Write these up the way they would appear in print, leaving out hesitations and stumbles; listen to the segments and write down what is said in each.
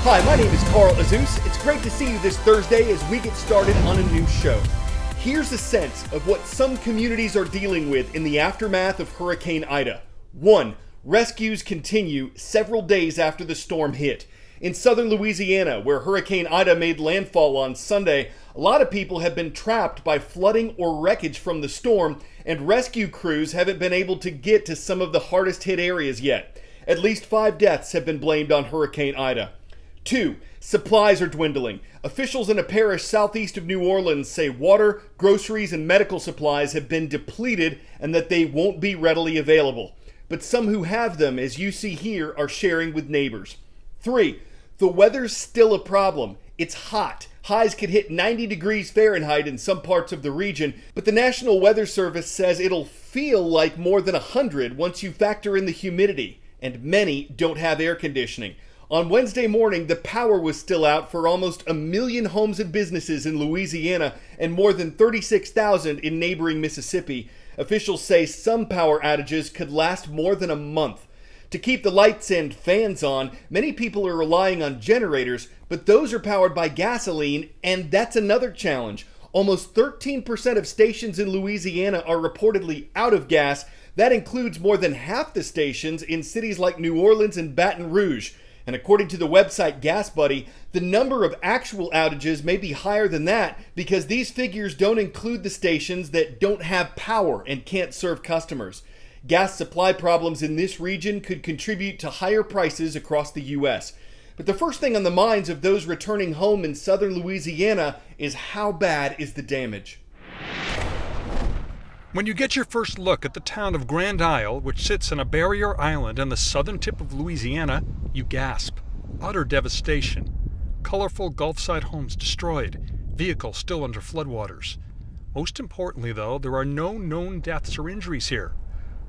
Hi, my name is Carl Azus. It's great to see you this Thursday as we get started on a new show. Here's a sense of what some communities are dealing with in the aftermath of Hurricane Ida. 1. Rescues continue several days after the storm hit. In southern Louisiana, where Hurricane Ida made landfall on Sunday, a lot of people have been trapped by flooding or wreckage from the storm, and rescue crews haven't been able to get to some of the hardest hit areas yet. At least 5 deaths have been blamed on Hurricane Ida. 2. Supplies are dwindling. Officials in a parish southeast of New Orleans say water, groceries, and medical supplies have been depleted and that they won't be readily available. But some who have them, as you see here, are sharing with neighbors. 3. The weather's still a problem. It's hot. Highs could hit 90 degrees Fahrenheit in some parts of the region, but the National Weather Service says it'll feel like more than 100 once you factor in the humidity, and many don't have air conditioning. On Wednesday morning, the power was still out for almost 1 million homes and businesses in Louisiana and more than 36,000 in neighboring Mississippi. Officials say some power outages could last more than a month. To keep the lights and fans on, many people are relying on generators, but those are powered by gasoline, and that's another challenge. Almost 13% of stations in Louisiana are reportedly out of gas. That includes more than half the stations in cities like New Orleans and Baton Rouge. And according to the website GasBuddy, the number of actual outages may be higher than that because these figures don't include the stations that don't have power and can't serve customers. Gas supply problems in this region could contribute to higher prices across the U.S. But the first thing on the minds of those returning home in southern Louisiana is how bad is the damage? When you get your first look at the town of Grand Isle, which sits on a barrier island on the southern tip of Louisiana, you gasp. Utter devastation. Colorful Gulfside homes destroyed. Vehicles still under floodwaters. Most importantly, though, there are no known deaths or injuries here,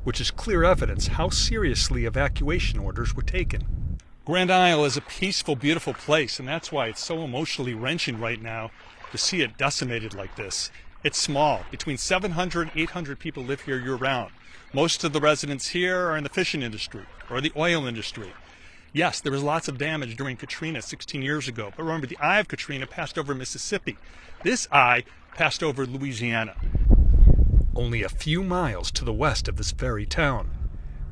which is clear evidence how seriously evacuation orders were taken. Grand Isle is a peaceful, beautiful place, and that's why it's so emotionally wrenching right now to see it decimated like this. It's small. Between 700 and 800 people live here year-round. Most of the residents here are in the fishing industry or the oil industry. Yes, there was lots of damage during Katrina 16 years ago, but remember, the eye of Katrina passed over Mississippi. This eye passed over Louisiana. Only a few miles to the west of this very town.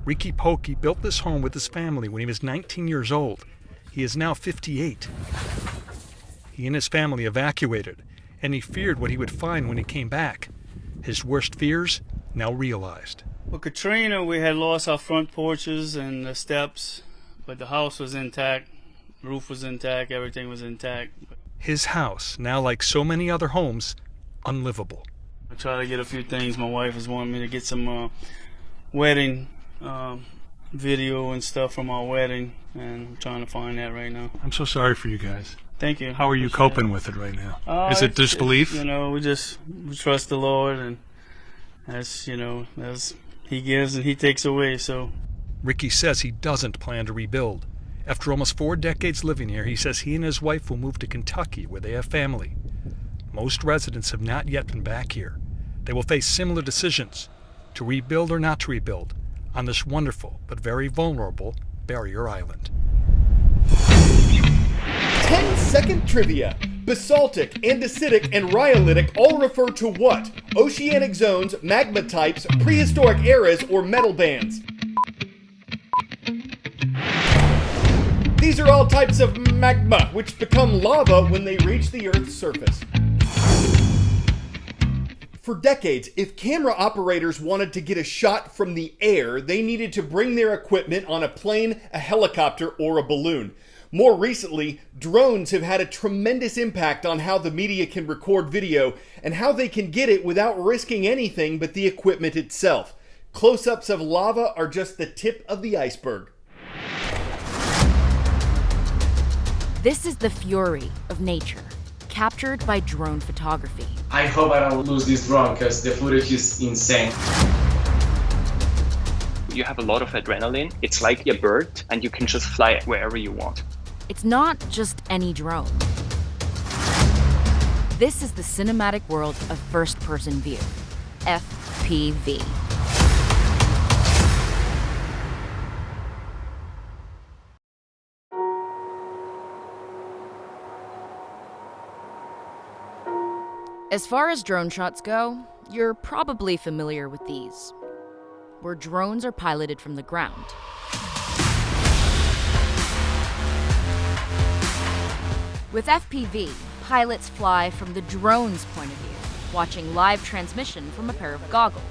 Ricky Pokey built this home with his family when he was 19 years old. He is now 58. He and his family evacuated, and he feared what he would find when he came back. His worst fears now realized. Well, Katrina, we had lost our front porches and the steps, but the house was intact, roof was intact, everything was intact. His house, now like so many other homes, unlivable. I try to get a few things. My wife is wanting me to get some wedding video and stuff from our wedding, and I'm trying to find that right now. I'm so sorry for you guys. Thank you. How are you coping with it right now? Is it disbelief? We trust the Lord, and as He gives and He takes away. So, Ricky says he doesn't plan to rebuild. After almost 4 decades living here, he says he and his wife will move to Kentucky, where they have family. Most residents have not yet been back here. They will face similar decisions, to rebuild or not to rebuild, on this wonderful but very vulnerable barrier island. 10-second trivia. Basaltic, andesitic, and rhyolitic all refer to what? Oceanic zones, magma types, prehistoric eras, or metal bands? These are all types of magma, which become lava when they reach the Earth's surface. For decades, if camera operators wanted to get a shot from the air, they needed to bring their equipment on a plane, a helicopter, or a balloon. More recently, drones have had a tremendous impact on how the media can record video and how they can get it without risking anything but the equipment itself. Close-ups of lava are just the tip of the iceberg. This is the fury of nature, captured by drone photography. I hope I don't lose this drone because the footage is insane. You have a lot of adrenaline. It's like a bird, and you can just fly wherever you want. It's not just any drone. This is the cinematic world of first-person view, FPV. As far as drone shots go, you're probably familiar with these, where drones are piloted from the ground. With FPV, pilots fly from the drone's point of view, watching live transmission from a pair of goggles,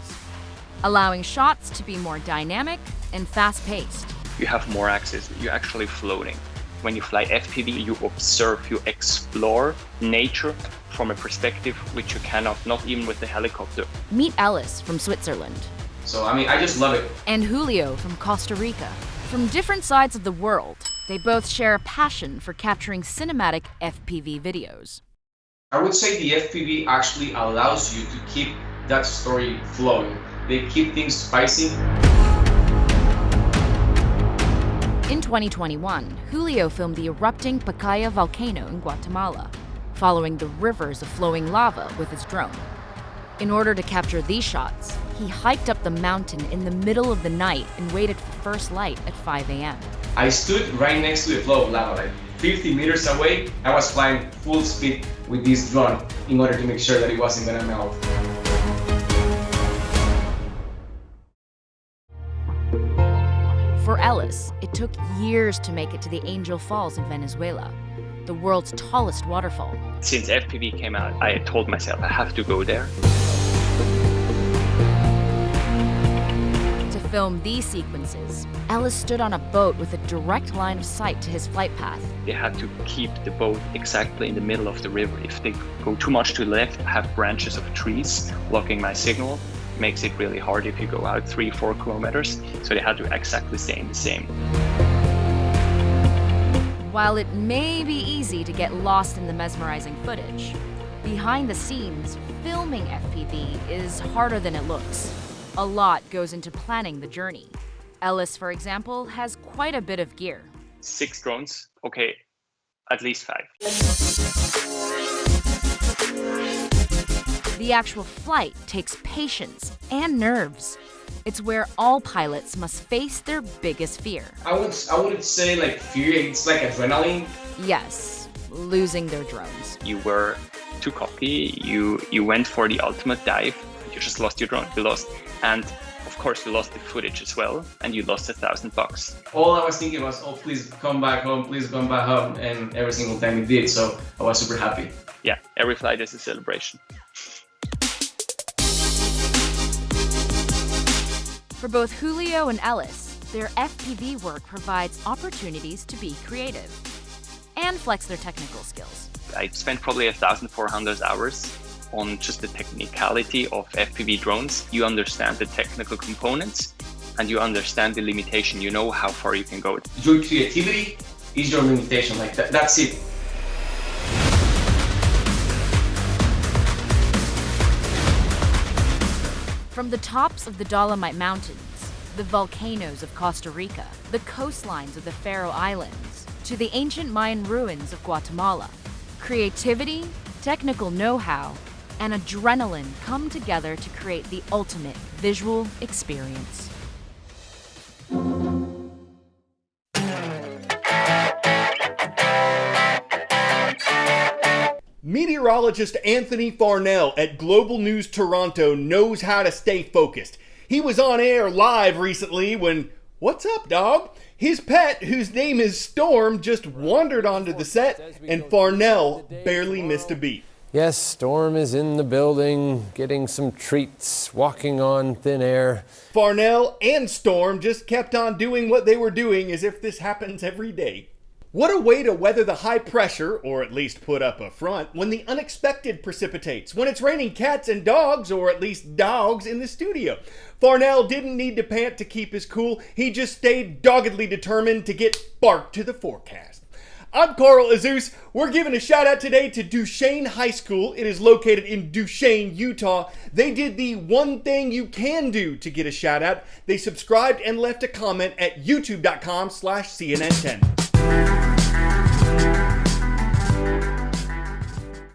allowing shots to be more dynamic and fast-paced. You have more access. You're actually floating. When you fly FPV, you observe, you explore nature from a perspective which you cannot, not even with the helicopter. Meet Ellis from Switzerland. So, I just love it. And Julio from Costa Rica. From different sides of the world, they both share a passion for capturing cinematic FPV videos. I would say the FPV actually allows you to keep that story flowing. They keep things spicy. In 2021, Julio filmed the erupting Pacaya volcano in Guatemala, following the rivers of flowing lava with his drone. In order to capture these shots, he hiked up the mountain in the middle of the night and waited for first light at 5 a.m. I stood right next to the flow of lava, like 50 meters away. I was flying full speed with this drone in order to make sure that it wasn't gonna melt. For Ellis, it took years to make it to the Angel Falls in Venezuela, the world's tallest waterfall. Since FPV came out, I told myself I have to go there. To film these sequences, Ellis stood on a boat with a direct line of sight to his flight path. They had to keep the boat exactly in the middle of the river. If they go too much to the left, I have branches of trees blocking my signal. Makes it really hard if you go out 3-4 kilometers. So they had to exactly stay in the same. While it may be easy to get lost in the mesmerizing footage, behind the scenes, filming FPV is harder than it looks. A lot goes into planning the journey. Ellis, for example, has quite a bit of gear. 6 drones, okay, at least 5. The actual flight takes patience and nerves. It's where all pilots must face their biggest fear. I would say like fear, it's like adrenaline. Yes, losing their drones. You were too cocky, you went for the ultimate dive, you just lost your drone, you lost. And of course you lost the footage as well, and you lost $1,000. All I was thinking was, oh, please come back home, please come back home. And every single time it did, so I was super happy. Yeah, every flight is a celebration. For both Julio and Ellis, their FPV work provides opportunities to be creative and flex their technical skills. I spent probably 1,400 hours on just the technicality of FPV drones. You understand the technical components and you understand the limitation. You know how far you can go. Your creativity is your limitation, like that's it. From the tops of the Dolomite Mountains, the volcanoes of Costa Rica, the coastlines of the Faroe Islands, to the ancient Mayan ruins of Guatemala, creativity, technical know-how, and adrenaline come together to create the ultimate visual experience. Meteorologist Anthony Farnell at Global News Toronto knows how to stay focused. He was on air live recently when, what's up, dog? His pet, whose name is Storm, just wandered onto the set, and Farnell barely missed a beat. Yes, Storm is in the building, getting some treats, walking on thin air. Farnell and Storm just kept on doing what they were doing as if this happens every day. What a way to weather the high pressure, or at least put up a front, when the unexpected precipitates, when it's raining cats and dogs, or at least dogs, in the studio. Farnell didn't need to pant to keep his cool, he just stayed doggedly determined to get barked to the forecast. I'm Carl Azus. We're giving a shout out today to Duchesne High School. It is located in Duchesne, Utah. They did the one thing you can do to get a shout out. They subscribed and left a comment at youtube.com/CNN10.